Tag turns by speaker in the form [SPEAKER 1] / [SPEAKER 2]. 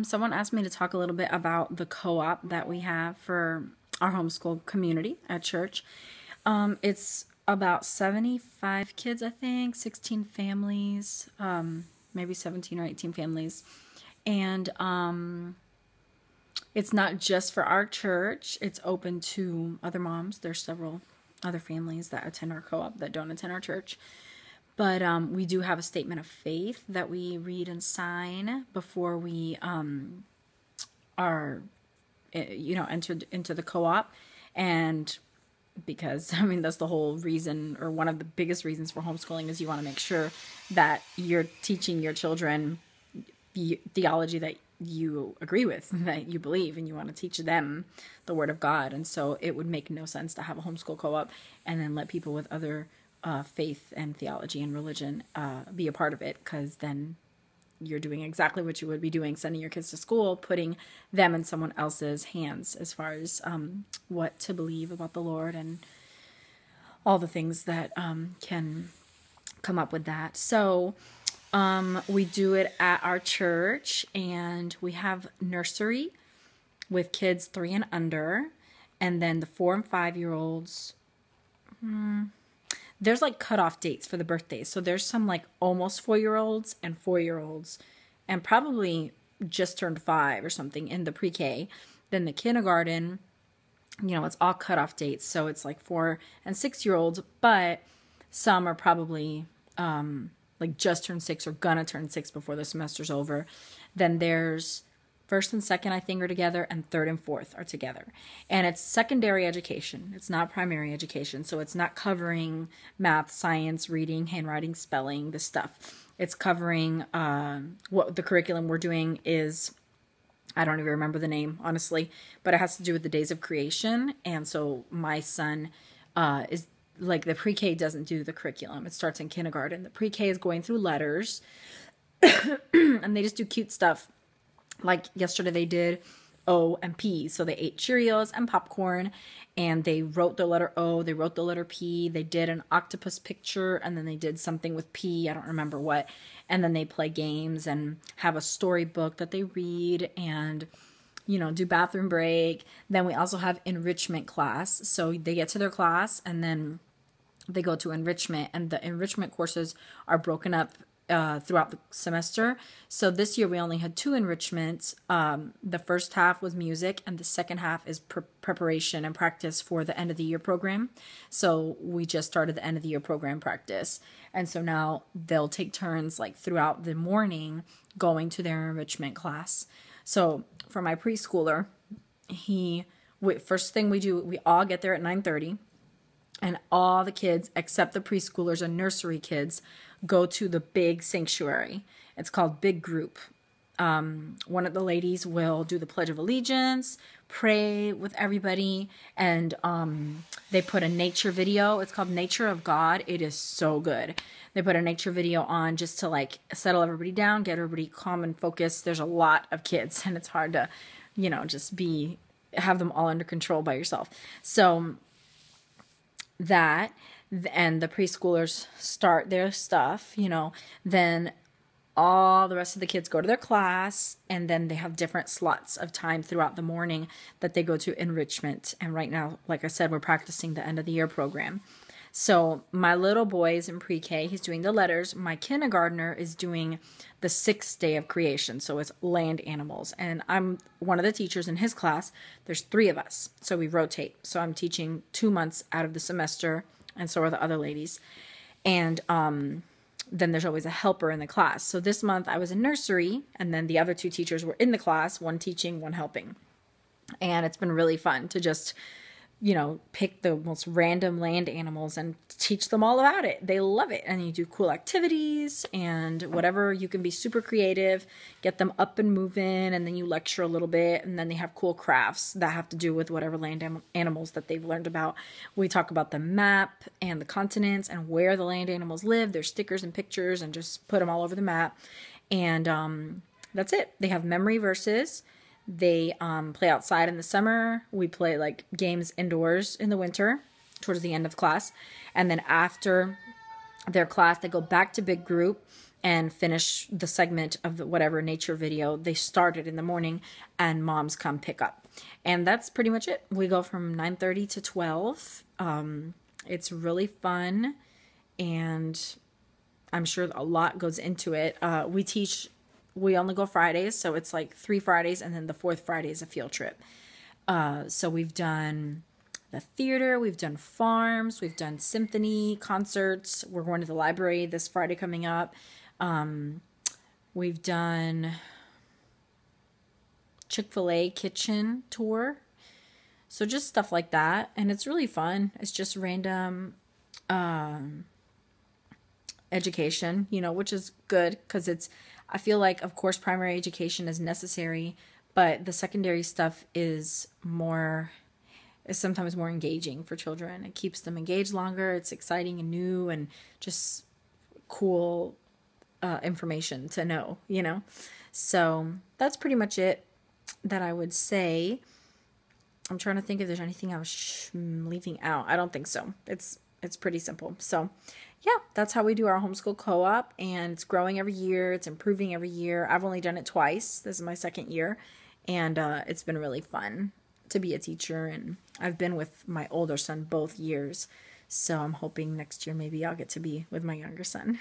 [SPEAKER 1] Someone asked me to talk a little bit about the co-op that we have for our homeschool community at church. It's about 75 kids, I think, 16 families, maybe 17 or 18 families. And it's not just for our church. It's open to other moms. There's several other families that attend our co-op that don't attend our church. But we do have a statement of faith that we read and sign before we are, entered into the co-op. And because, I mean, that's the whole reason, or one of the biggest reasons for homeschooling, is you want to make sure that you're teaching your children theology that you agree with, that you believe, and you want to teach them the Word of God. And so it would make no sense to have a homeschool co-op and then let people with other faith and theology and religion be a part of it, because then you're doing exactly what you would be doing, sending your kids to school, putting them in someone else's hands as far as what to believe about the Lord and all the things that can come up with that. So we do it at our church, and we have nursery with kids 3 and under, and then the 4 and 5-year-olds. There's like cutoff dates for the birthdays. So there's some like almost 4-year-olds and 4-year-olds and probably just turned 5 or something in the pre-K. Then the kindergarten, it's all cutoff dates. So it's like 4 and 6-year-olds, but some are probably like just turned 6 or gonna turn 6 before the semester's over. Then there's first and second, I think, are together, and third and fourth are together. And it's secondary education. It's not primary education. So it's not covering math, science, reading, handwriting, spelling, this stuff. It's covering what the curriculum we're doing is. I don't even remember the name, honestly, but it has to do with the days of creation. And so my son is like, the pre-K doesn't do the curriculum. It starts in kindergarten. The pre-K is going through letters and they just do cute stuff. Like yesterday they did O and P. So they ate Cheerios and popcorn, and they wrote the letter O, they wrote the letter P, they did an octopus picture, and then they did something with P, I don't remember what. And then they play games and have a storybook that they read and, do bathroom break. Then we also have enrichment class. So they get to their class and then they go to enrichment, and the enrichment courses are broken up throughout the semester. So this year we only had 2 enrichments. The first half was music, and the second half is preparation and practice for the end of the year program. So we just started the end of the year program practice. And so now they'll take turns like throughout the morning going to their enrichment class. So for my preschooler, first thing we do, we all get there at 9:30. And all the kids, except the preschoolers and nursery kids, go to the big sanctuary. It's called Big Group. One of the ladies will do the Pledge of Allegiance, pray with everybody, and they put a nature video. It's called Nature of God. It is so good. They put a nature video on just to like settle everybody down, get everybody calm and focused. There's a lot of kids, and it's hard to, just have them all under control by yourself. So that, and the preschoolers start their stuff, then all the rest of the kids go to their class, and then they have different slots of time throughout the morning that they go to enrichment. And right now, like I said, we're practicing the end of the year program. So my little boy is in pre-K. He's doing the letters. My kindergartner is doing the 6th day of creation. So it's land animals. And I'm one of the teachers in his class. There's 3 of us. So we rotate. So I'm teaching 2 months out of the semester, and so are the other ladies. And then there's always a helper in the class. So this month I was in nursery, and then the other 2 teachers were in the class, one teaching, one helping. And it's been really fun to just pick the most random land animals and teach them all about it. They love it. And you do cool activities and whatever. You can be super creative, get them up and moving, and then you lecture a little bit, and then they have cool crafts that have to do with whatever land animals that they've learned about. We talk about the map and the continents and where the land animals live. There's stickers and pictures, and just put them all over the map. And that's it. They have memory verses. They play outside in the summer. We play like games indoors in the winter towards the end of class. And then after their class, they go back to Big Group, and finish the segment of the whatever nature video they started in the morning, and moms come pick up. And that's pretty much it. We go from 9:30 to 12. It's really fun, and I'm sure a lot goes into it. We only go Fridays, so it's like 3 Fridays, and then the 4th Friday is a field trip. So we've done the theater, we've done farms, we've done symphony concerts. We're going to the library this Friday coming up. We've done Chick-fil-A kitchen tour. So just stuff like that. And it's really fun. It's just random education, which is good because I feel like, of course, primary education is necessary, but the secondary stuff is sometimes more engaging for children. It keeps them engaged longer. It's exciting and new and just cool information to know, So that's pretty much it that I would say. I'm trying to think if there's anything I was leaving out. I don't think so. It's pretty simple. So yeah, that's how we do our homeschool co-op, and it's growing every year. It's improving every year. I've only done it twice. This is my 2nd year, and it's been really fun to be a teacher, and I've been with my older son both years. So I'm hoping next year maybe I'll get to be with my younger son.